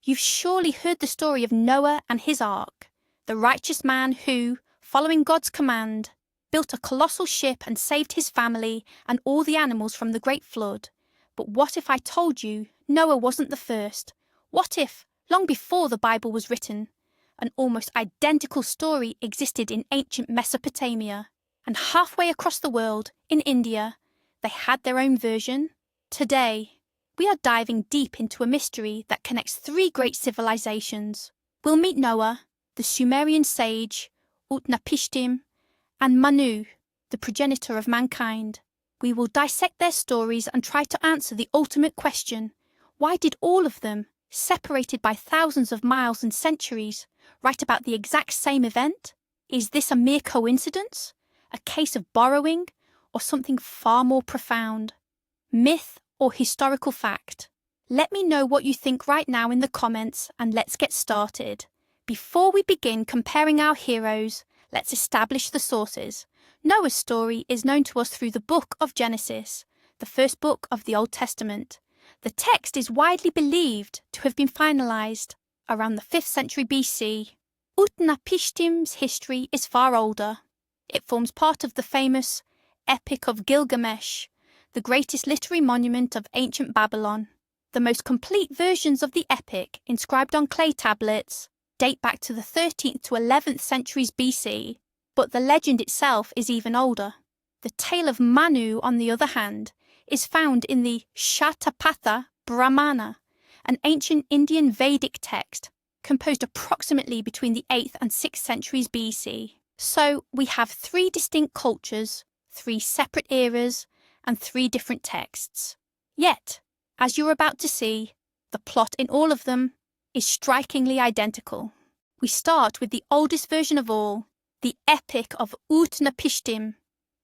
You've surely heard the story of Noah and his ark, the righteous man who, following God's command, built a colossal ship and saved his family and all the animals from the great flood. But what if I told you Noah wasn't the first? What if, long before the Bible was written, an almost identical story existed in ancient Mesopotamia, and halfway across the world, in India, they had their own version? Today, we are diving deep into a mystery that connects three great civilizations. We'll meet Noah, the Sumerian sage, Utnapishtim, and Manu, the progenitor of mankind. We will dissect their stories and try to answer the ultimate question: why did all of them, separated by thousands of miles and centuries, write about the exact same event? Is this a mere coincidence, a case of borrowing, or something far more profound? Myth or historical fact? Let me know what you think right now in the comments, and let's get started. Before we begin comparing our heroes, let's establish the sources. Noah's story is known to us through the book of Genesis, the first book of the Old Testament. The text is widely believed to have been finalized around the 5th century BC. Utnapishtim's history is far older. It forms part of the famous Epic of Gilgamesh, the greatest literary monument of ancient Babylon. The most complete versions of the epic, inscribed on clay tablets, date back to the 13th to 11th centuries BC, but the legend itself is even older. The tale of Manu, on the other hand, is found in the Shatapatha Brahmana, an ancient Indian Vedic text composed approximately between the 8th and 6th centuries BC. So we have three distinct cultures, three separate eras, and three different texts. Yet, as you're about to see, the plot in all of them is strikingly identical. We start with the oldest version of all, the Epic of Utnapishtim.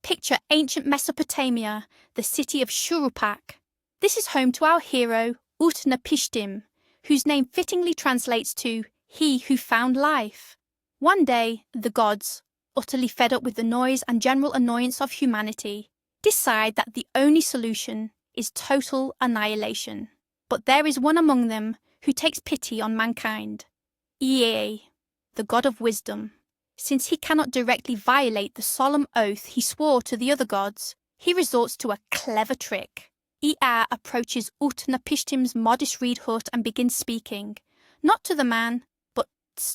Picture ancient Mesopotamia, the city of Shurupak. This is home to our hero, Utnapishtim, whose name fittingly translates to "he who found life." One day, the gods, utterly fed up with the noise and general annoyance of humanity, decide that the only solution is total annihilation. But there is one among them who takes pity on mankind, Ea, the god of wisdom. Since he cannot directly violate the solemn oath he swore to the other gods, he resorts to a clever trick. Ea approaches Utnapishtim's modest reed hut and begins speaking, not to the man, but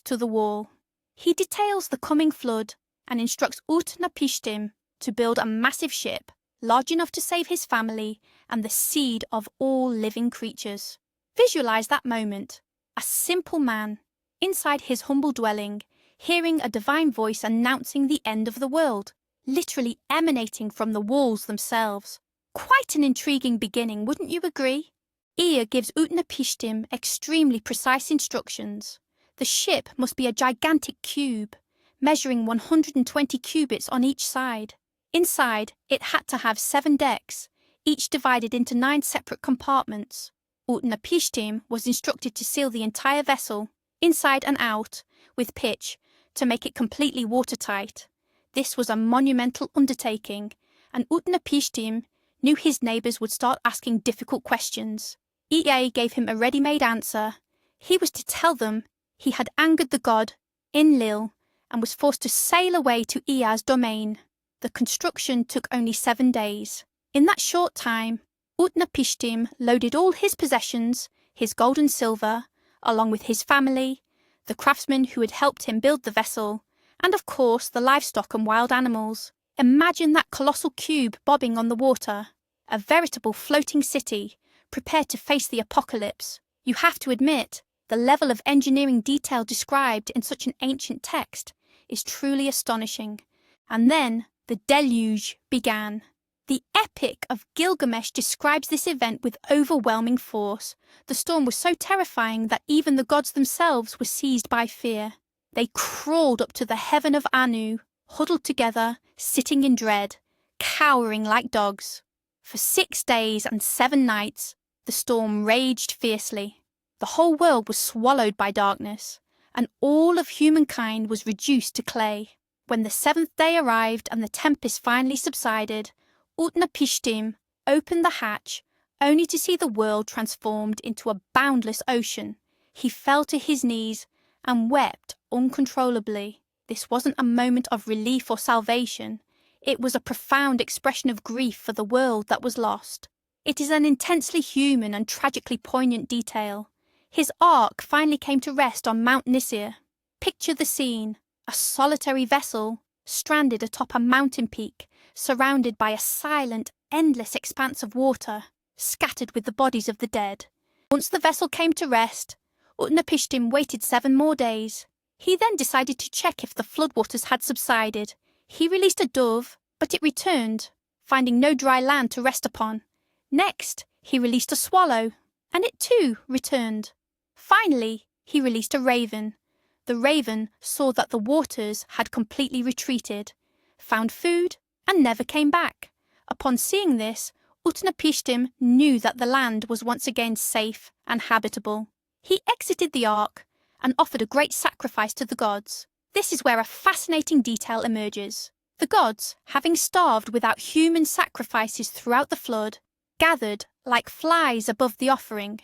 to the wall. He details the coming flood and instructs Utnapishtim to build a massive ship, large enough to save his family and the seed of all living creatures. Visualize that moment, a simple man, inside his humble dwelling, hearing a divine voice announcing the end of the world, literally emanating from the walls themselves. Quite an intriguing beginning, wouldn't you agree? Ea gives Utnapishtim extremely precise instructions. The ship must be a gigantic cube, measuring 120 cubits on each side. Inside, it had to have 7 decks, each divided into 9 separate compartments. Utnapishtim was instructed to seal the entire vessel, inside and out, with pitch, to make it completely watertight. This was a monumental undertaking, and Utnapishtim knew his neighbours would start asking difficult questions. Ea gave him a ready-made answer. He was to tell them he had angered the god, Enlil, and was forced to sail away to Ea's domain. The construction took only 7 days. In that short time, Utnapishtim loaded all his possessions, his gold and silver, along with his family, the craftsmen who had helped him build the vessel, and of course the livestock and wild animals. Imagine that colossal cube bobbing on the water, a veritable floating city, prepared to face the apocalypse. You have to admit, the level of engineering detail described in such an ancient text is truly astonishing. And then the deluge began. The Epic of Gilgamesh describes this event with overwhelming force. The storm was so terrifying that even the gods themselves were seized by fear. They crawled up to the heaven of Anu, huddled together, sitting in dread, cowering like dogs. For 6 days and 7 nights, the storm raged fiercely. The whole world was swallowed by darkness, and all of humankind was reduced to clay. When the 7th day arrived and the tempest finally subsided, Utnapishtim opened the hatch, only to see the world transformed into a boundless ocean. He fell to his knees and wept uncontrollably. This wasn't a moment of relief or salvation. It was a profound expression of grief for the world that was lost. It is an intensely human and tragically poignant detail. His ark finally came to rest on Mount Nisir. Picture the scene: a solitary vessel stranded atop a mountain peak, surrounded by a silent, endless expanse of water, scattered with the bodies of the dead. Once the vessel came to rest, Utnapishtim waited 7 more days. He then decided to check if the floodwaters had subsided. He released a dove, but it returned, finding no dry land to rest upon. Next, he released a swallow, and it too returned. Finally, he released a raven. The raven saw that the waters had completely retreated, found food, and never came back. Upon seeing this, Utnapishtim knew that the land was once again safe and habitable. He exited the ark and offered a great sacrifice to the gods. This is where a fascinating detail emerges. The gods, having starved without human sacrifices throughout the flood, gathered like flies above the offering.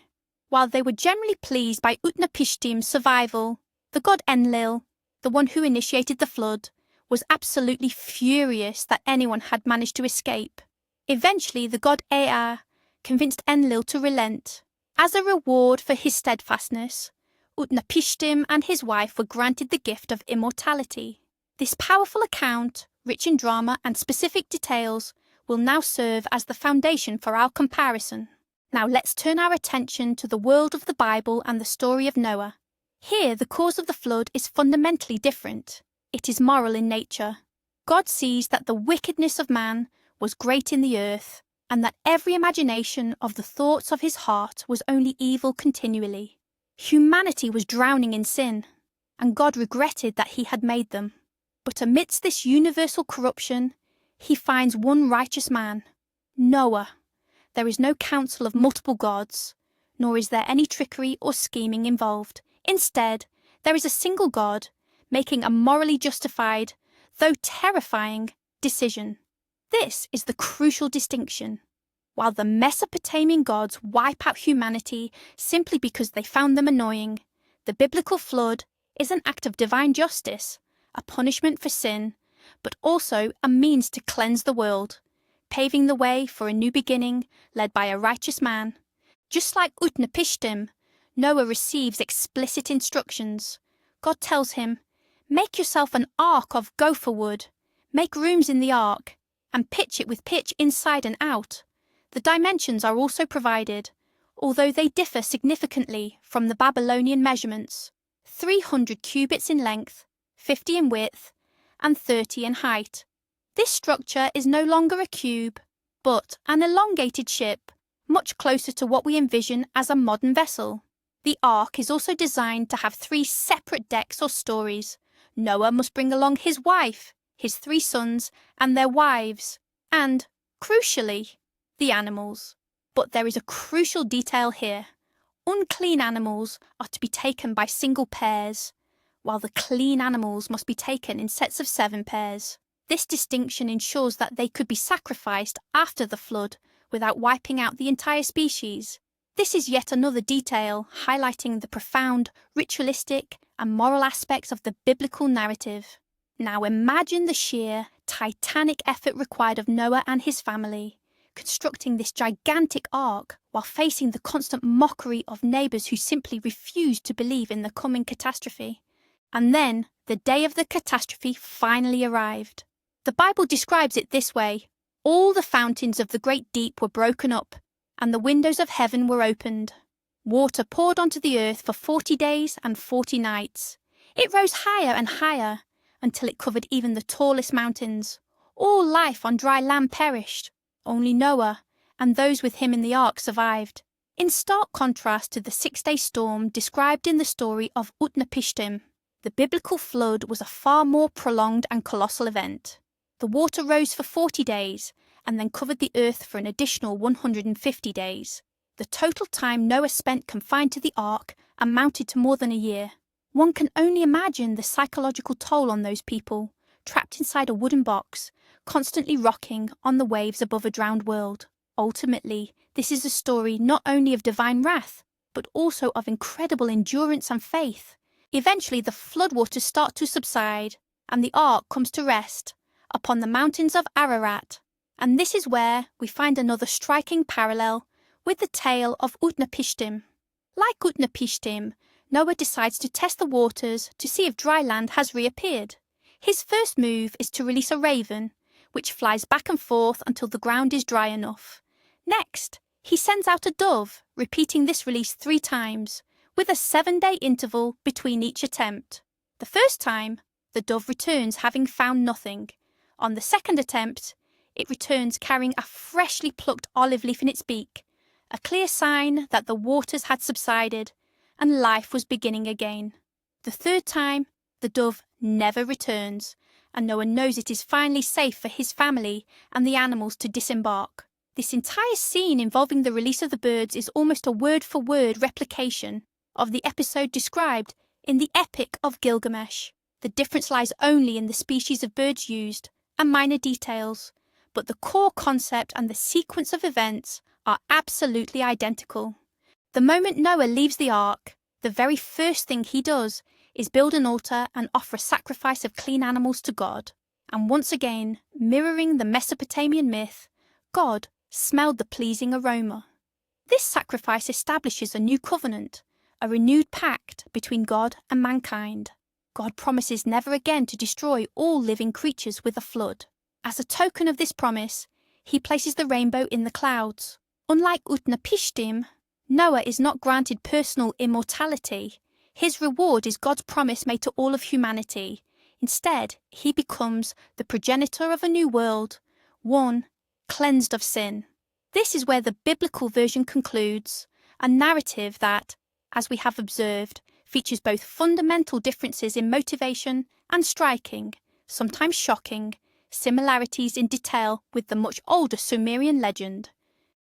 While they were generally pleased by Utnapishtim's survival, the god Enlil, the one who initiated the flood, was absolutely furious that anyone had managed to escape. Eventually, the god Ea convinced Enlil to relent. As a reward for his steadfastness, Utnapishtim and his wife were granted the gift of immortality. This powerful account, rich in drama and specific details, will now serve as the foundation for our comparison. Now let's turn our attention to the world of the Bible and the story of Noah. Here, the cause of the flood is fundamentally different. It is moral in nature. God sees that the wickedness of man was great in the earth, and that every imagination of the thoughts of his heart was only evil continually. Humanity was drowning in sin, and God regretted that he had made them. But amidst this universal corruption, he finds one righteous man, Noah. There is no council of multiple gods, nor is there any trickery or scheming involved. Instead, there is a single God, making a morally justified, though terrifying, decision. This is the crucial distinction. While the Mesopotamian gods wipe out humanity simply because they found them annoying, the biblical flood is an act of divine justice, a punishment for sin, but also a means to cleanse the world, paving the way for a new beginning led by a righteous man. Just like Utnapishtim, Noah receives explicit instructions. God tells him, "Make yourself an ark of gopher wood, make rooms in the ark, and pitch it with pitch inside and out." The dimensions are also provided, although they differ significantly from the Babylonian measurements: 300 cubits in length, 50 in width, and 30 in height. This structure is no longer a cube, but an elongated ship, much closer to what we envision as a modern vessel. The ark is also designed to have 3 separate decks or stories. Noah must bring along his wife, his 3 sons, and their wives, and, crucially, the animals. But there is a crucial detail here. Unclean animals are to be taken by single pairs, while the clean animals must be taken in sets of 7 pairs. This distinction ensures that they could be sacrificed after the flood without wiping out the entire species. This is yet another detail highlighting the profound ritualistic and moral aspects of the biblical narrative. Now imagine the sheer, titanic effort required of Noah and his family, constructing this gigantic ark while facing the constant mockery of neighbours who simply refused to believe in the coming catastrophe. And then, the day of the catastrophe finally arrived. The Bible describes it this way: "All the fountains of the great deep were broken up, and the windows of heaven were opened. Water poured onto the earth for 40 days and 40 nights. It rose higher and higher, until it covered even the tallest mountains. All life on dry land perished. Only Noah and those with him in the ark survived." In stark contrast to the 6-day storm described in the story of Utnapishtim, the biblical flood was a far more prolonged and colossal event. The water rose for 40 days, and then covered the earth for an additional 150 days. The total time Noah spent confined to the ark amounted to more than a year. One can only imagine the psychological toll on those people, trapped inside a wooden box, constantly rocking on the waves above a drowned world. Ultimately, this is a story not only of divine wrath, but also of incredible endurance and faith. Eventually, the floodwaters start to subside, and the ark comes to rest upon the mountains of Ararat. And this is where we find another striking parallel with the tale of Utnapishtim. Like Utnapishtim, Noah decides to test the waters to see if dry land has reappeared. His first move is to release a raven, which flies back and forth until the ground is dry enough. Next, he sends out a dove, repeating this release 3 times, with a 7-day interval between each attempt. The first time, the dove returns having found nothing. On the second attempt, it returns carrying a freshly plucked olive leaf in its beak, a clear sign that the waters had subsided and life was beginning again. The third time, the dove never returns, and Noah knows it is finally safe for his family and the animals to disembark. This entire scene involving the release of the birds is almost a word-for-word replication of the episode described in the Epic of Gilgamesh. The difference lies only in the species of birds used and minor details, but the core concept and the sequence of events are absolutely identical. The moment Noah leaves the ark, the very first thing he does is build an altar and offer a sacrifice of clean animals to God. And once again, mirroring the Mesopotamian myth, God smelled the pleasing aroma. This sacrifice establishes a new covenant, a renewed pact between God and mankind. God promises never again to destroy all living creatures with a flood. As a token of this promise, he places the rainbow in the clouds. Unlike Utnapishtim, Noah is not granted personal immortality. His reward is God's promise made to all of humanity. Instead, he becomes the progenitor of a new world, one cleansed of sin. This is where the biblical version concludes, a narrative that, as we have observed, features both fundamental differences in motivation and striking, sometimes shocking, similarities in detail with the much older Sumerian legend.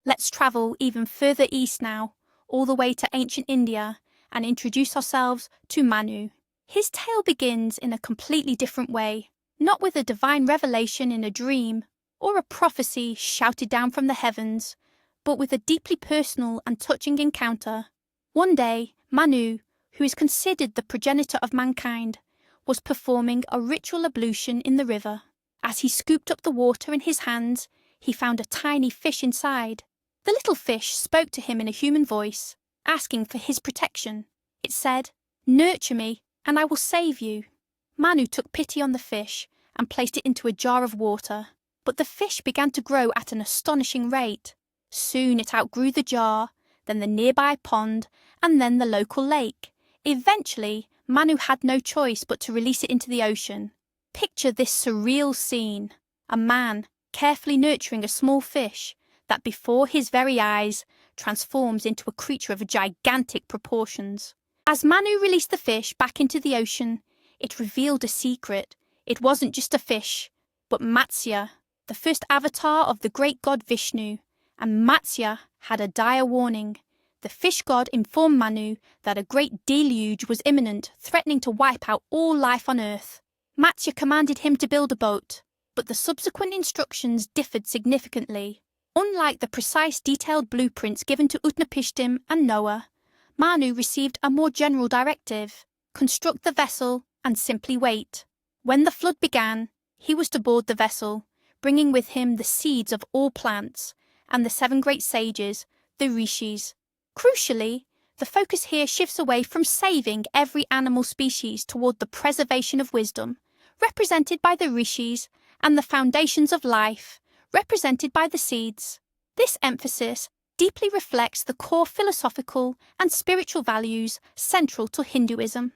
Let's travel even further east now, all the way to ancient India, and introduce ourselves to Manu. His tale begins in a completely different way, not with a divine revelation in a dream or a prophecy shouted down from the heavens, but with a deeply personal and touching encounter. One day, Manu, who is considered the progenitor of mankind, was performing a ritual ablution in the river. As he scooped up the water in his hands, he found a tiny fish inside. The little fish spoke to him in a human voice, asking for his protection. It said, "Nurture me, and I will save you." Manu took pity on the fish and placed it into a jar of water. But the fish began to grow at an astonishing rate. Soon it outgrew the jar, then the nearby pond, and then the local lake. Eventually, Manu had no choice but to release it into the ocean. Picture this surreal scene: a man carefully nurturing a small fish that before his very eyes transforms into a creature of gigantic proportions. As Manu released the fish back into the ocean, it revealed a secret. It wasn't just a fish, but Matsya, the first avatar of the great god Vishnu. And Matsya had a dire warning. The fish god informed Manu that a great deluge was imminent, threatening to wipe out all life on Earth. Matsya commanded him to build a boat, but the subsequent instructions differed significantly. Unlike the precise detailed blueprints given to Utnapishtim and Noah, Manu received a more general directive: construct the vessel and simply wait. When the flood began, he was to board the vessel, bringing with him the seeds of all plants and the 7 great sages, the rishis. Crucially, the focus here shifts away from saving every animal species toward the preservation of wisdom, represented by the rishis, and the foundations of life, represented by the seeds. This emphasis deeply reflects the core philosophical and spiritual values central to Hinduism.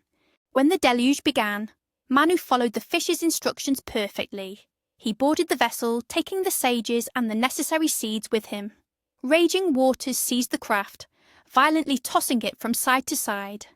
When the deluge began, Manu followed the fish's instructions perfectly. He boarded the vessel, taking the sages and the necessary seeds with him. Raging waters seized the craft, violently tossing it from side to side.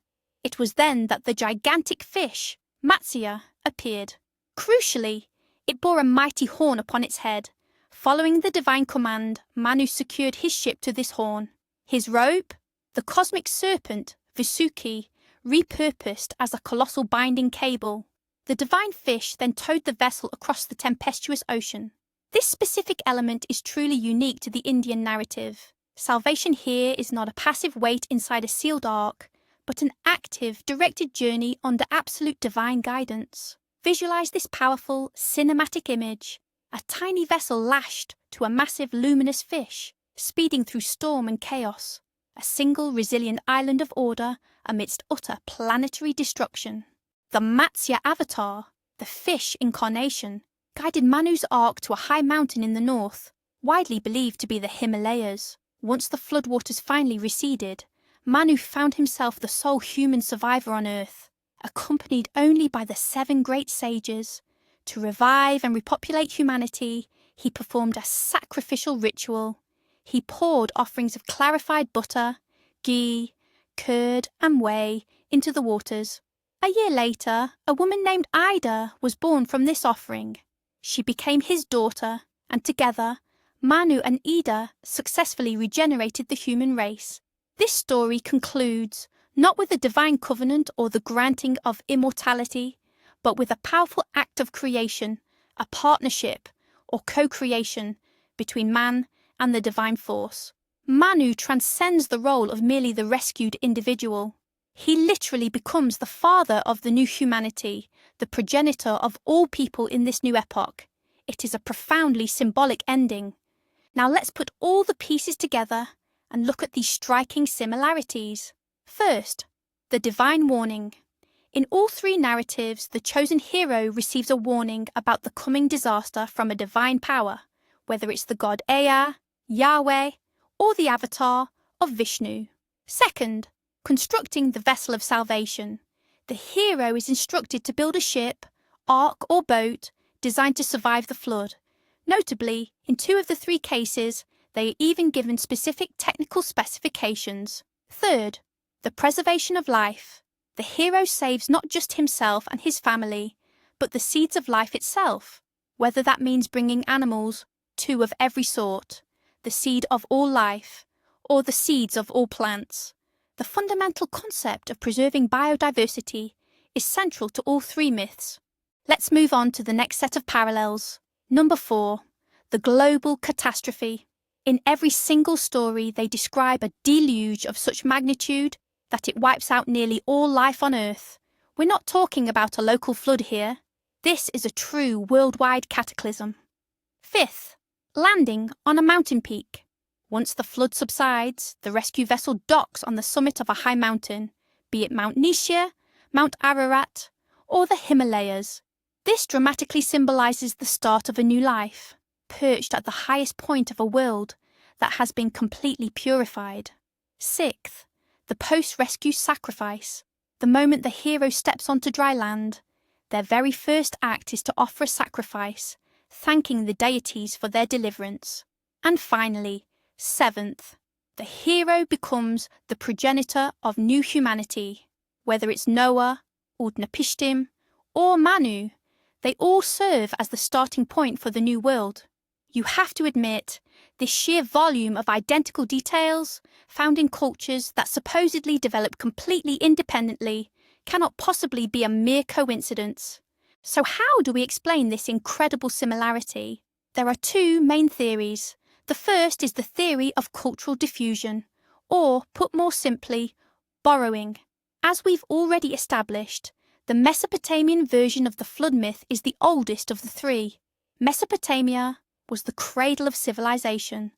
It was then that the gigantic fish, Matsya, appeared. Crucially, it bore a mighty horn upon its head. Following the divine command, Manu secured his ship to this horn. His rope, the cosmic serpent, Visuki, repurposed as a colossal binding cable. The divine fish then towed the vessel across the tempestuous ocean. This specific element is truly unique to the Indian narrative. Salvation here is not a passive wait inside a sealed ark, but an active, directed journey under absolute divine guidance. Visualize this powerful, cinematic image, a tiny vessel lashed to a massive, luminous fish, speeding through storm and chaos, a single, resilient island of order amidst utter planetary destruction. The Matsya avatar, the fish incarnation, guided Manu's ark to a high mountain in the north, widely believed to be the Himalayas. Once the floodwaters finally receded, Manu found himself the sole human survivor on Earth, accompanied only by the 7 great sages. To revive and repopulate humanity, he performed a sacrificial ritual. He poured offerings of clarified butter, ghee, curd, and whey into the waters. A year later, a woman named Ida was born from this offering. She became his daughter, and together, Manu and Ida successfully regenerated the human race. This story concludes not with a divine covenant or the granting of immortality, but with a powerful act of creation, a partnership or co-creation between man and the divine force. Manu transcends the role of merely the rescued individual. He literally becomes the father of the new humanity, the progenitor of all people in this new epoch. It is a profoundly symbolic ending. Now let's put all the pieces together and look at these striking similarities. First, the divine warning. In all 3 narratives, the chosen hero receives a warning about the coming disaster from a divine power, whether it's the god Ea, Yahweh, or the avatar of Vishnu. Second, constructing the vessel of salvation. The hero is instructed to build a ship, ark, or boat designed to survive the flood. Notably, in 2 of the 3 cases, they are even given specific technical specifications. Third, the preservation of life. The hero saves not just himself and his family, but the seeds of life itself, whether that means bringing animals, 2 of every sort, the seed of all life, or the seeds of all plants. The fundamental concept of preserving biodiversity is central to all 3 myths. Let's move on to the next set of parallels. Number 4, the global catastrophe. In every single story, they describe a deluge of such magnitude that it wipes out nearly all life on Earth. We're not talking about a local flood here. This is a true worldwide cataclysm. Fifth, landing on a mountain peak. Once the flood subsides, the rescue vessel docks on the summit of a high mountain, be it Mount Nishir, Mount Ararat, or the Himalayas. This dramatically symbolises the start of a new life, perched at the highest point of a world that has been completely purified. Sixth, the post-rescue sacrifice. The moment the hero steps onto dry land, their very first act is to offer a sacrifice, thanking the deities for their deliverance. And finally, 7th, the hero becomes the progenitor of new humanity. Whether it's Noah, Utnapishtim, or Manu, they all serve as the starting point for the new world. You have to admit, this sheer volume of identical details, found in cultures that supposedly develop completely independently, cannot possibly be a mere coincidence. So how do we explain this incredible similarity? There are 2 main theories. The first is the theory of cultural diffusion, or, put more simply, borrowing. As we've already established, the Mesopotamian version of the flood myth is the oldest of the 3. Mesopotamia was the cradle of civilization,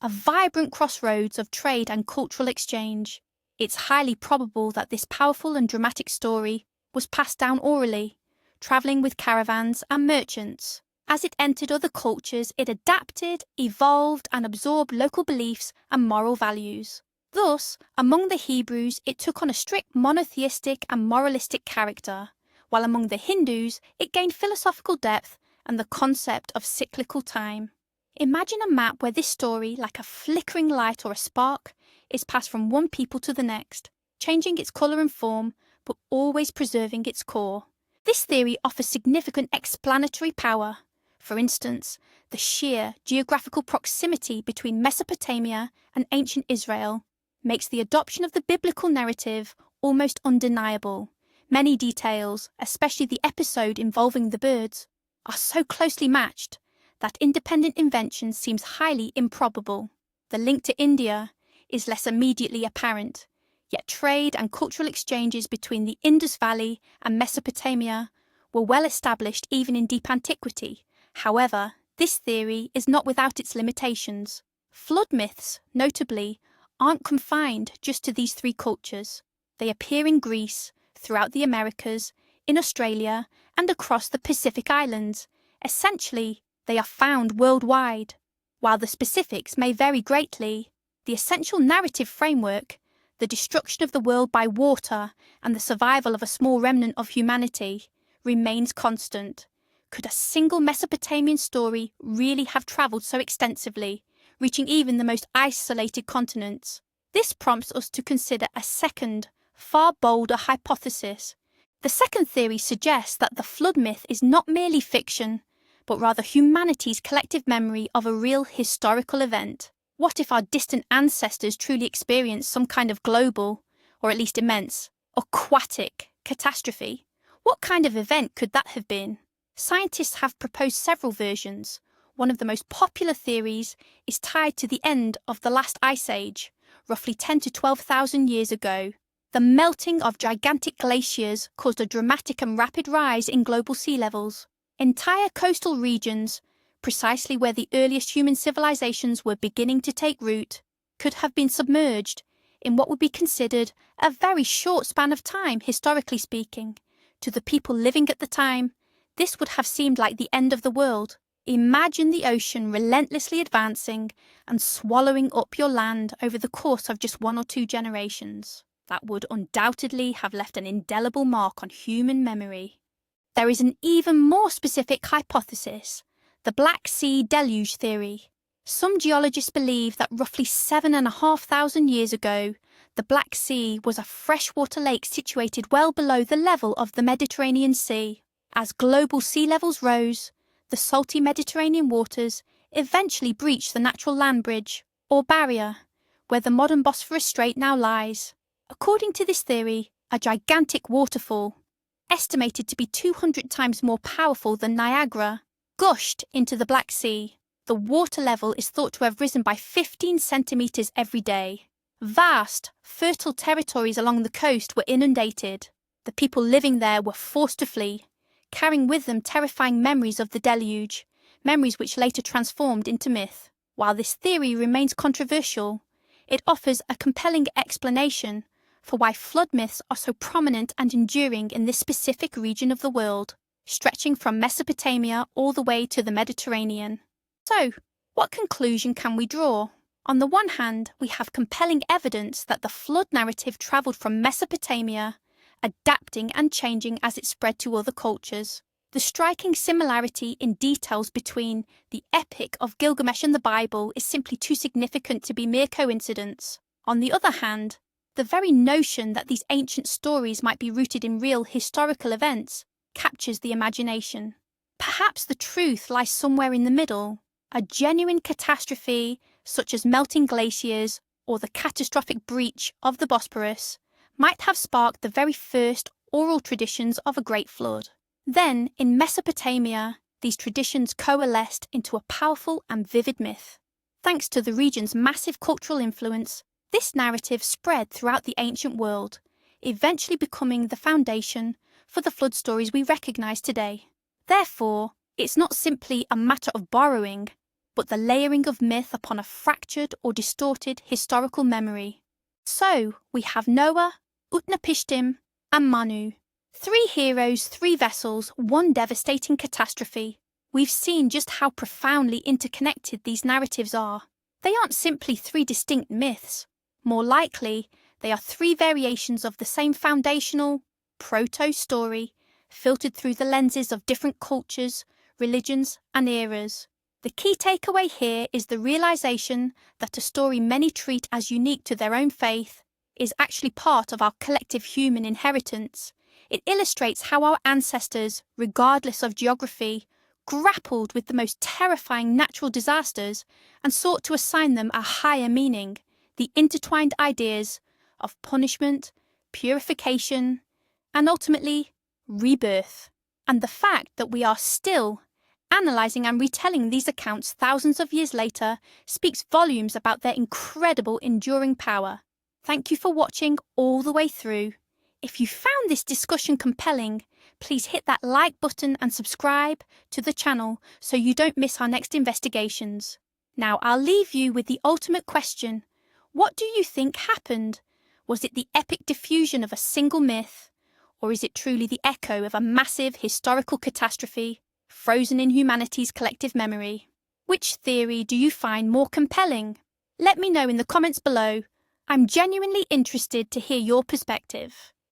a vibrant crossroads of trade and cultural exchange. It's highly probable that this powerful and dramatic story was passed down orally, travelling with caravans and merchants. As it entered other cultures, it adapted, evolved, and absorbed local beliefs and moral values. Thus, among the Hebrews, it took on a strict monotheistic and moralistic character, while among the Hindus, it gained philosophical depth and the concept of cyclical time. Imagine a map where this story, like a flickering light or a spark, is passed from one people to the next, changing its colour and form, but always preserving its core. This theory offers significant explanatory power. For instance, the sheer geographical proximity between Mesopotamia and ancient Israel makes the adoption of the biblical narrative almost undeniable. Many details, especially the episode involving the birds, are so closely matched that independent invention seems highly improbable. the link to India is less immediately apparent, yet trade and cultural exchanges between the Indus Valley and Mesopotamia were well established even in deep antiquity. However, this theory is not without its limitations. Flood myths, notably, aren't confined just to these three cultures. They appear in Greece, throughout the Americas, in Australia, and across the Pacific Islands. Essentially, they are found worldwide. While the specifics may vary greatly, the essential narrative framework, the destruction of the world by water and the survival of a small remnant of humanity, remains constant. Could a single Mesopotamian story really have travelled so extensively, reaching even the most isolated continents? This prompts us to consider a second, far bolder hypothesis. The second theory suggests that the flood myth is not merely fiction, but rather humanity's collective memory of a real historical event. What if our distant ancestors truly experienced some kind of global, or at least immense, aquatic catastrophe? What kind of event could that have been? Scientists have proposed several versions. One of the most popular theories is tied to the end of the last ice age, roughly 10 to 12,000 years ago. The melting of gigantic glaciers caused a dramatic and rapid rise in global sea levels. Entire coastal regions, precisely where the earliest human civilizations were beginning to take root, could have been submerged in what would be considered a very short span of time, historically speaking. To the people living at the time, this would have seemed like the end of the world. Imagine the ocean relentlessly advancing and swallowing up your land over the course of just 1 or 2 generations. That would undoubtedly have left an indelible mark on human memory. There is an even more specific hypothesis, the Black Sea deluge theory. Some geologists believe that roughly 7,500 years ago, the Black Sea was a freshwater lake situated well below the level of the Mediterranean Sea. As global sea levels rose, the salty Mediterranean waters eventually breached the natural land bridge, or barrier, where the modern Bosphorus Strait now lies. According to this theory, a gigantic waterfall, estimated to be 200 times more powerful than Niagara, gushed into the Black Sea. The water level is thought to have risen by 15 centimetres every day. Vast, fertile territories along the coast were inundated. The people living there were forced to flee, carrying with them terrifying memories of the deluge, memories which later transformed into myth. While this theory remains controversial, it offers a compelling explanation for why flood myths are so prominent and enduring in this specific region of the world, stretching from Mesopotamia all the way to the Mediterranean. So, what conclusion can we draw? On the one hand, we have compelling evidence that the flood narrative travelled from Mesopotamia, adapting and changing as it spread to other cultures. The striking similarity in details between the Epic of Gilgamesh and the Bible is simply too significant to be mere coincidence. On the other hand, the very notion that these ancient stories might be rooted in real historical events captures the imagination. Perhaps the truth lies somewhere in the middle. A genuine catastrophe, such as melting glaciers or the catastrophic breach of the Bosporus, might have sparked the very first oral traditions of a great flood. Then, in Mesopotamia, these traditions coalesced into a powerful and vivid myth. Thanks to the region's massive cultural influence, this narrative spread throughout the ancient world, eventually becoming the foundation for the flood stories we recognise today. Therefore, it's not simply a matter of borrowing, but the layering of myth upon a fractured or distorted historical memory. So, we have Noah, Utnapishtim, and Manu. 3 heroes, 3 vessels, 1 devastating catastrophe. We've seen just how profoundly interconnected these narratives are. They aren't simply 3 distinct myths. More likely, they are 3 variations of the same foundational, proto-story, filtered through the lenses of different cultures, religions, and eras. The key takeaway here is the realization that a story many treat as unique to their own faith is actually part of our collective human inheritance. It illustrates how our ancestors, regardless of geography, grappled with the most terrifying natural disasters and sought to assign them a higher meaning, the intertwined ideas of punishment, purification, and ultimately, rebirth. And the fact that we are still Analysing and retelling these accounts thousands of years later speaks volumes about their incredible enduring power. Thank you for watching all the way through. If you found this discussion compelling, please hit that like button and subscribe to the channel so you don't miss our next investigations. Now I'll leave you with the ultimate question. What do you think happened? Was it the epic diffusion of a single myth? Or is it truly the echo of a massive historical catastrophe frozen in humanity's collective memory? Which theory do you find more compelling? Let me know in the comments below. I'm genuinely interested to hear your perspective.